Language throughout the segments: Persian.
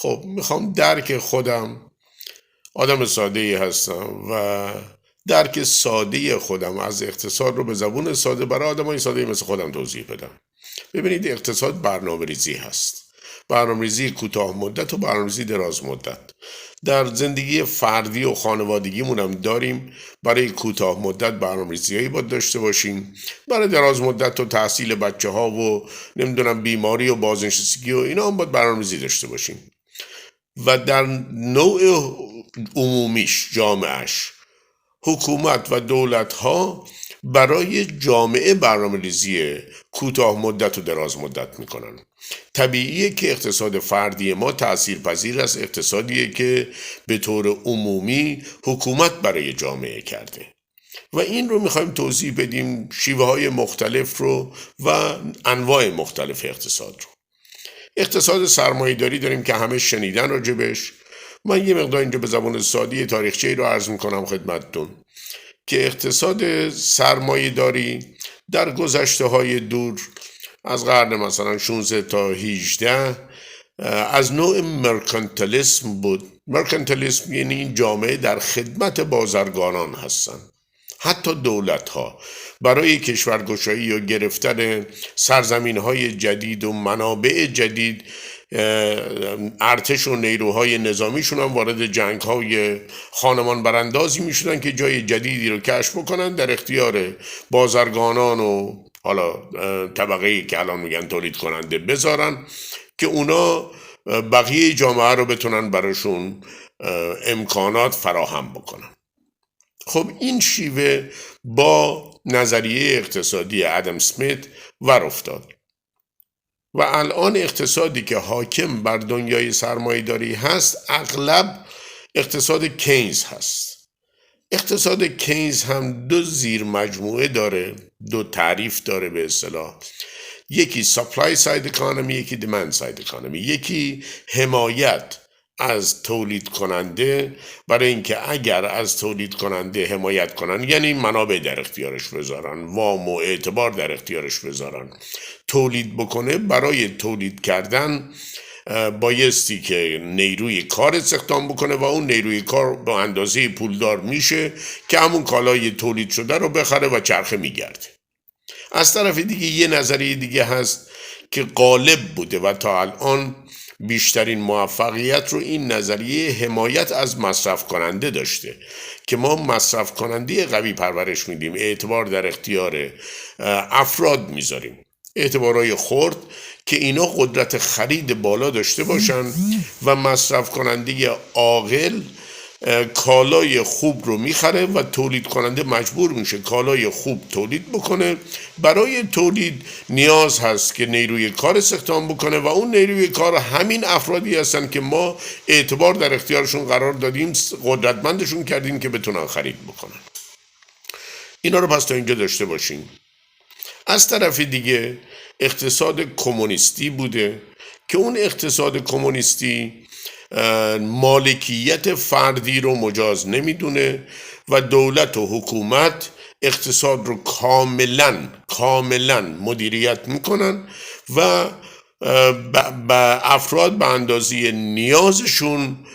خب میخوام درک خودم، آدم ساده ای هستم و درک ساده خودم از اقتصاد رو به زبون ساده برای آدم های ساده مثل خودم توضیح بدم. ببینید، اقتصاد برنامه ریزی هست. برنامه ریزی کوتاه مدت و برنامه ریزی دراز مدت. در زندگی فردی و خانوادگیمون هم داریم. برای کوتاه مدت برنامه ریزیایی باید داشته باشیم، برای دراز مدت و تحصیل بچه ها و نمیدونم بیماری و بازنشستگی و اینا هم باید برنامه ریزی داشته باشیم. و در نوع عمومیش، جامعهش، حکومت و دولت ها برای جامعه برنامه ریزی کوتاه مدت و دراز مدت میکنن. طبیعیه که اقتصاد فردی ما تأثیر پذیر از اقتصادیه که به طور عمومی حکومت برای جامعه کرده و این رو میخوایم توضیح بدیم، شیوه های مختلف رو و انواع مختلف اقتصاد رو. اقتصاد سرمایه‌داری داریم که همه شنیدن راجبش. من یه مقدار اینجا به زبان سادی تاریخچه‌ای رو عرض میکنم خدمتتون که اقتصاد سرمایه‌داری در گذشته های دور از قرن مثلا 16 تا 18 از نوع مرکانتالیسم بود. مرکانتالیسم یعنی این جامعه در خدمت بازرگانان هستن. حتی دولت ها برای کشورگشایی و گرفتن سرزمین های جدید و منابع جدید، ارتش و نیروهای نظامیشون هم وارد جنگ های خانمان براندازی می شدن که جای جدیدی رو کشف بکنن، در اختیار بازرگانان و حالا طبقه‌ای که الان میگن تولید کننده بذارن که اونا بقیه جامعه رو بتونن براشون امکانات فراهم بکنن. خب این شیوه با نظریه اقتصادی ادم اسمیت ور افتاد و الان اقتصادی که حاکم بر دنیای سرمایه‌داری هست اغلب اقتصاد کینز هست. اقتصاد کینز هم دو زیر مجموعه داره، دو تعریف داره به اصطلاح. یکی سپلای ساید اکانومی، یکی دیمند ساید اکانومی. یکی حمایت از تولید کننده برای اینکه اگر از تولید کننده حمایت کنن، یعنی منابع در اختیارش بذارن، وام و اعتبار در اختیارش بذارن، تولید بکنه. برای تولید کردن بایستی که نیروی کار استخدام بکنه و اون نیروی کار با اندازه پولدار میشه که همون کالای تولید شده رو بخره و چرخه میگرده. از طرف دیگه یه نظریه دیگه هست که غالب بوده و تا الان بیشترین موفقیت رو این نظریه حمایت از مصرف کننده داشته که ما مصرف کننده قوی پرورش میدیم، اعتبار در اختیار افراد میذاریم، اعتبارهای خرد که اینا قدرت خرید بالا داشته باشن و مصرف کننده عاقل کالای خوب رو میخره و تولید کننده مجبور میشه کالای خوب تولید بکنه. برای تولید نیاز هست که نیروی کار استخدام بکنه و اون نیروی کار همین افرادی هستن که ما اعتبار در اختیارشون قرار دادیم، قدرتمندشون کردیم که بتونن خرید بکنن. اینا رو پس تا اینجا داشته باشیم. از طرف دیگه اقتصاد کمونیستی بوده که اون اقتصاد کمونیستی مالکیت فردی رو مجاز نمیدونه و دولت و حکومت اقتصاد رو کاملا مدیریت میکنن و به افراد به اندازه نیازشون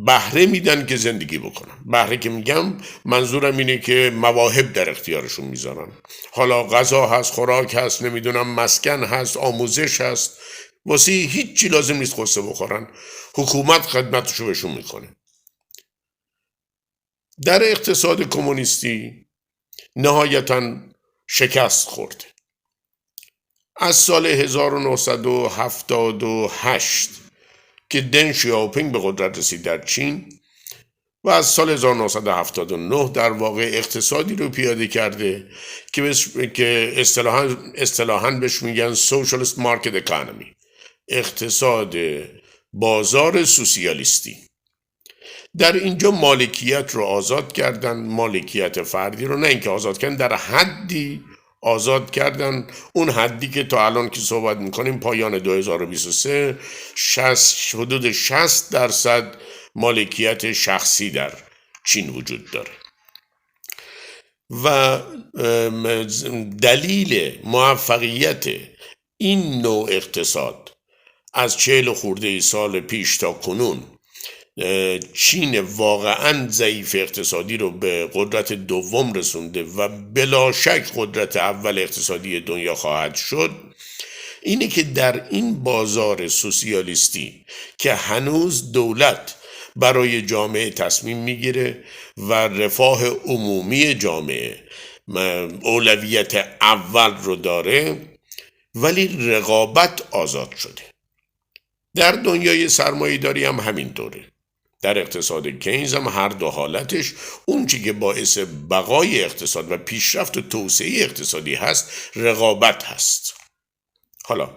بهره میدن که زندگی بکنن. بهره که میگم منظورم اینه که مواهب در اختیارشون میذارن. حالا غذا هست، خوراک هست، نمیدونم مسکن هست، آموزش هست، واسه هیچی لازم نیست قصه بخورن، حکومت خدمتشو بهشون میکنه. در اقتصاد کمونیستی نهایتاً شکست خورده. از سال 1978 که دن شیائوپینگ به قدرت رسید در چین و از سال 1979 در واقع اقتصادی رو پیاده کرده که اصطلاحاً بهش میگن سوشالیست مارکت اکانومی، اقتصاد بازار سوسیالیستی. در اینجا مالکیت رو آزاد کردن، مالکیت فردی رو نه اینکه آزاد کردن، در حدی آزاد کردن، اون حدی که تا الان که صحبت میکنیم پایان 2023 حدود 60% مالکیت شخصی در چین وجود داره. و دلیل موفقیت این نوع اقتصاد از 40 خورده سال پیش تا کنون چین واقعا ضعیف اقتصادی رو به قدرت دوم رسونده و بلا شک قدرت اول اقتصادی دنیا خواهد شد، اینه که در این بازار سوسیالیستی که هنوز دولت برای جامعه تصمیم میگیره و رفاه عمومی جامعه اولویت اول رو داره، ولی رقابت آزاد شده. در دنیای سرمایه‌داری هم همینطوره. در اقتصاد کینز هم هر دو حالتش اون چی که باعث بقای اقتصاد و پیشرفت و توسعه اقتصادی هست رقابت هست. حالا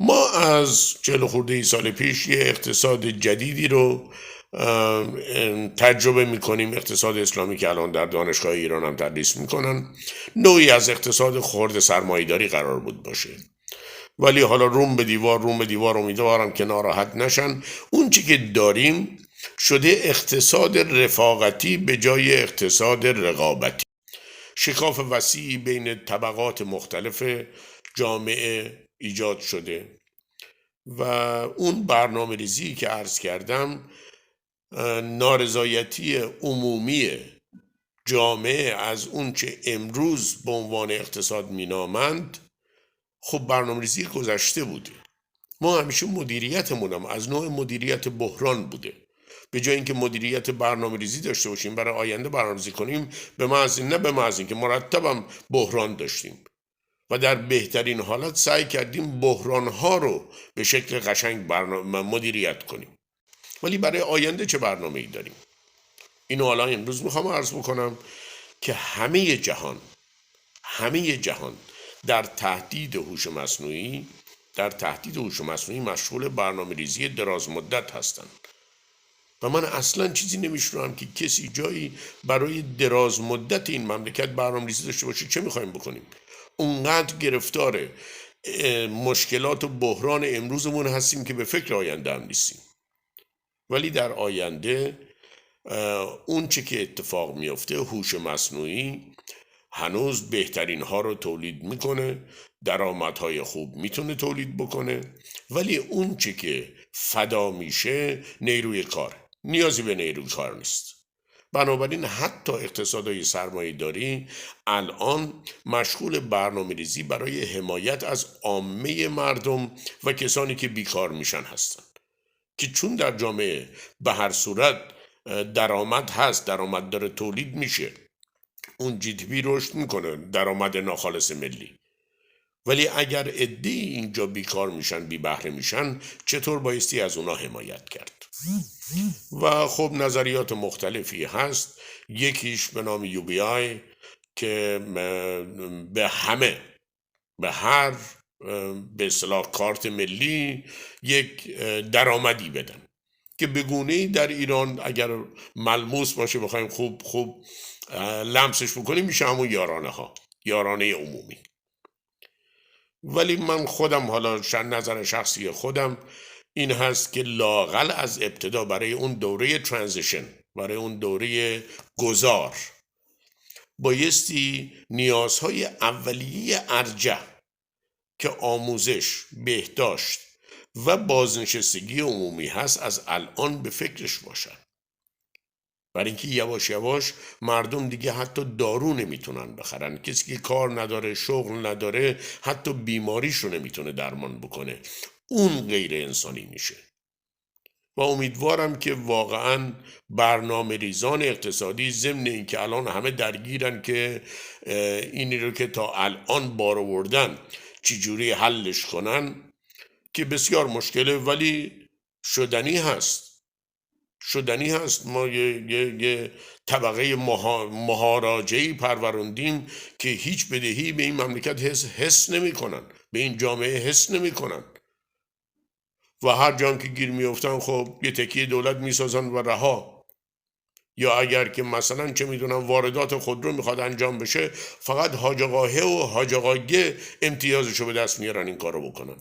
ما از 40 خورده سال پیش یه اقتصاد جدیدی رو تجربه میکنیم، اقتصاد اسلامی که الان در دانشگاه ایران هم تدریس میکنن. نوعی از اقتصاد خرد سرمایه‌داری قرار بود باشه، ولی حالا روم به دیوار امیدوارم که ناراحت نشن. اون چی که داریم شده اقتصاد رفاقتی به جای اقتصاد رقابتی. شکاف وسیعی بین طبقات مختلف جامعه ایجاد شده و اون برنامه ریزی که عرض کردم، نارضایتی عمومی جامعه از اون چه امروز به عنوان اقتصاد مینامند، خب برنامه ریزی گذشته بوده. ما همیشه مدیریتمون هم از نوع مدیریت بحران بوده. به جای اینکه مدیریت برنامه ریزی داشته باشیم برای آینده برنامه ریزی کنیم، به محض اینکه مرتبم بحران داشتیم و در بهترین حالت سعی کردیم بحرانها رو به شکل قشنگ مدیریت کنیم. ولی برای آینده چه برنامه‌ای داریم؟ اینو حالا امروز میخوام عرض بکنم که همه جهان در تهدید هوش مصنوعی مشغول برنامه ریزی دراز مدت هستند و من اصلا چیزی نمیشنوم که کسی جایی برای دراز مدت این مملکت برنامه ریزی داشته باشه. چه میخوایم بکنیم؟ اونقدر گرفتار مشکلات و بحران امروزمون هستیم که به فکر آینده هم نیستیم. ولی در آینده اون چه که اتفاق میفته، هوش مصنوعی هنوز بهترین ها رو تولید میکنه، درآمدهای خوب میتونه تولید بکنه، ولی اون چه که فدا میشه نیروی کار، نیازی به نیروی کار نیست. بنابراین حتی اقتصادهای سرمایه داری الان مشغول برنامه ریزی برای حمایت از عامه مردم و کسانی که بیکار میشن هستن، که چون در جامعه به هر صورت درآمد هست، درآمد داره تولید میشه، اون جی دی پی رشد میکنه، درآمد ناخالص ملی. ولی اگر عده‌ای اینجا بیکار میشن، بی بهره میشن، چطور بایستی از اونا حمایت کرد؟ و خب نظریات مختلفی هست. یکیش به نام UBI که به هر به اصطلاح کارت ملی یک درآمدی بدن که به گونه‌ای در ایران اگر ملموس باشه بخوایم خوب لمسش بکنیم میشه همون یارانه عمومی. ولی من خودم، حالا نظر شخصی خودم این هست که لااقل از ابتدا برای اون دوره ترانزیشن، برای اون دوره گذار، بایستی نیازهای اولیه ارجح که آموزش، بهداشت و بازنشستگی عمومی هست از الان به فکرش باشن. برای اینکه یواش یواش مردم دیگه حتی دارو نمیتونن بخرن. کسی که کار نداره، شغل نداره، حتی بیماریش رو نمیتونه درمان بکنه. اون غیر انسانی میشه. و امیدوارم که واقعا برنامه ریزان اقتصادی ضمن این که الان همه درگیرن که اینی رو که تا الان بار آوردن چجوری حلش کنن، که بسیار مشکله ولی شدنی هست. ما یه طبقه مهاراجعی پروروندیم که هیچ بدهی به این مملکت حس نمی کنن، به این جامعه حس نمی کنن و هر جام که گیر میافتن خب یه تکیه دولت میسازن و رها. یا اگر که مثلا چه میدونم واردات خودرو میخواد انجام بشه، فقط حاج آقاهه و حاج آقاگه امتیازشو به دست میارن این کارو بکنن.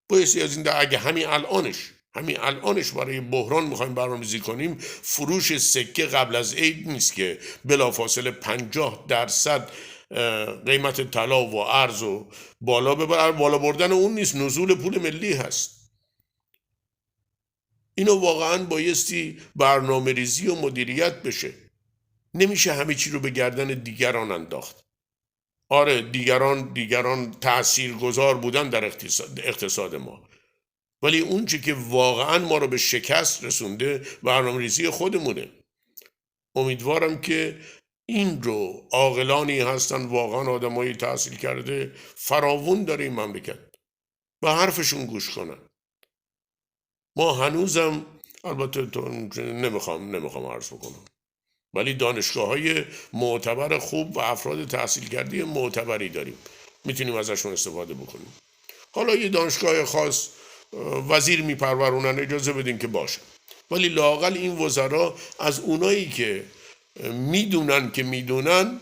بایستی از این اگه همین الانش برای بحران میخوایم برنامه‌ریزی کنیم، فروش سکه قبل از عید نیست که بلافاصله 50% قیمت طلا و ارز و بالا بردن اون نیست، نزول پول ملی هست. اینو واقعا بایستی برنامه ریزی و مدیریت بشه. نمیشه همه چی رو به گردن دیگران انداخت. آره، دیگران تاثیرگذار بودن در اقتصاد ما، ولی اون چی که واقعا ما رو به شکست رسونده برنامه ریزی خودمونه. امیدوارم که این رو عاقلانی هستن، واقعا آدمایی تحصیل کرده فراوون داره این مملکت، و حرفشون گوش کنن. ما هنوزم، البته نمیخوام عرض بکنم، ولی دانشگاه‌های معتبر خوب و افراد تحصیل کرده معتبری داریم، میتونیم ازشون استفاده بکنیم. حالا یه دانشگاه خاص وزیر میپرورونن، اجازه بدین که باشه، ولی لااقل این وزرا از اونایی که میدونن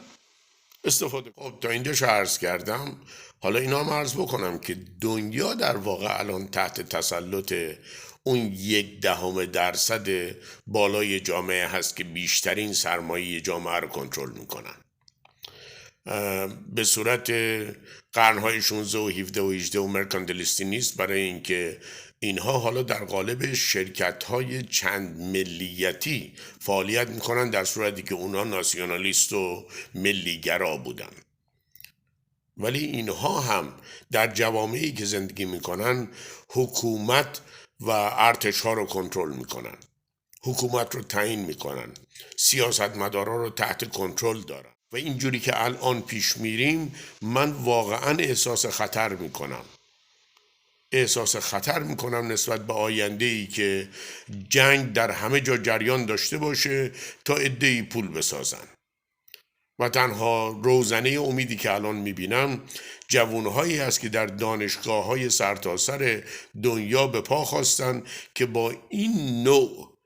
استفاده کنن. خب تا اینجاش عرض کردم. حالا اینا هم عرض بکنم که دنیا در واقع الان تحت تسلط اون 0.1% بالای جامعه هست که بیشترین سرمایه جامعه رو کنترل میکنن. به صورت قرنهای 16 و 17 و 18 و مرکانتیلیستی نیست، برای اینکه اینها حالا در قالب شرکت‌های چند ملیتی فعالیت میکنن، در صورتی که اونها ناسیونالیست و ملیگرا بودن. ولی اینها هم در جوامعی که زندگی میکنن حکومت و ارتش ها رو کنترل میکنن، حکومت رو تعیین میکنن، سیاستمدارا رو تحت کنترل دارن. و اینجوری که الان پیش میریم، من واقعا احساس خطر میکنم نسبت به آینده‌ای که جنگ در همه جا جریان داشته باشه تا عده‌ای پول بسازن. و تنها روزنه امیدی که الان میبینم جوانهایی هست که در دانشگاه‌های سرتاسر دنیا به پا خواستن که با این نوع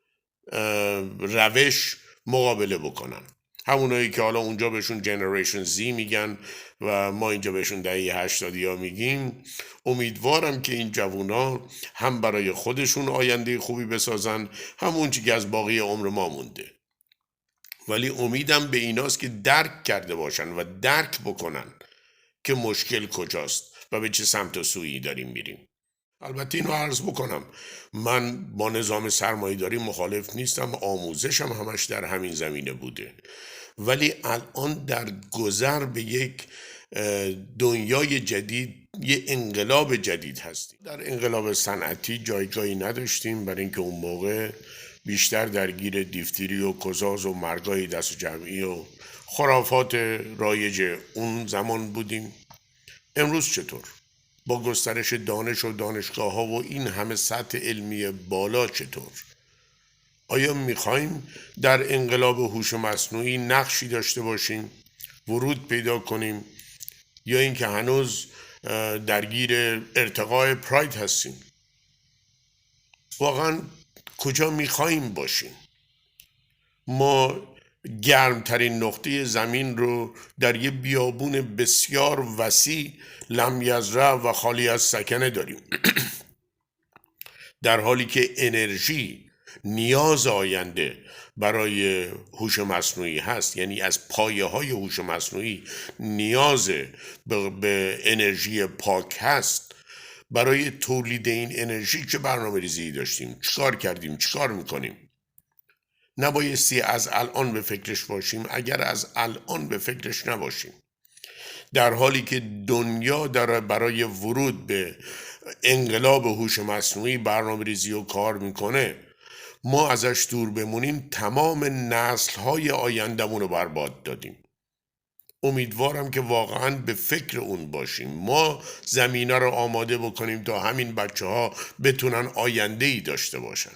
روش مقابله بکنن. همونایی که حالا اونجا بهشون جنریشن زی میگن و ما اینجا بهشون دهه 80 میگیم. امیدوارم که این جوونا هم برای خودشون آینده خوبی بسازن، هم اون چی که از باقی عمر ما مونده. ولی امیدم به ایناست که درک کرده باشن و درک بکنن که مشکل کجاست و به چه سمت و سویی داریم میریم. البته اینو عرض بکنم، من با نظام سرمایه‌داری مخالف نیستم، آموزشم همش در همین زمینه بوده، ولی الان در گذر به یک دنیای جدید، یه انقلاب جدید هستیم. در انقلاب صنعتی جایگاهی نداشتیم، برای اینکه اون موقع بیشتر درگیر دیفتری و کزاز و مرگای دست جمعی و خرافات رایج اون زمان بودیم. امروز چطور؟ با گسترش دانش و دانشگاه ها و این همه سطح علمی بالا چطور؟ آیا میخوایم در انقلاب هوش مصنوعی نقشی داشته باشیم، ورود پیدا کنیم، یا اینکه هنوز درگیر ارتقاء پراید هستیم؟ واقعا کجا میخوایم باشیم؟ ما گرمترین نقطه زمین رو در یه بیابون بسیار وسیع، لمیزرع و خالی از سکنه داریم در حالی که انرژی نیاز آینده برای هوش مصنوعی هست. یعنی از پایه های هوش مصنوعی نیاز به انرژی پاک هست. برای تولید این انرژی چه برنامه ریزی داشتیم؟ چیکار کردیم؟ چیکار میکنیم؟ نبایستی از الان به فکرش باشیم؟ اگر از الان به فکرش نباشیم، در حالی که دنیا داره برای ورود به انقلاب هوش مصنوعی برنامه ریزی و کار میکنه، ما ازش دور بمونیم تمام نسل‌های آیندمون رو برباد دادیم. امیدوارم که واقعا به فکر اون باشیم، ما زمینه رو آماده بکنیم تا همین بچه ها بتونن آینده‌ای داشته باشن.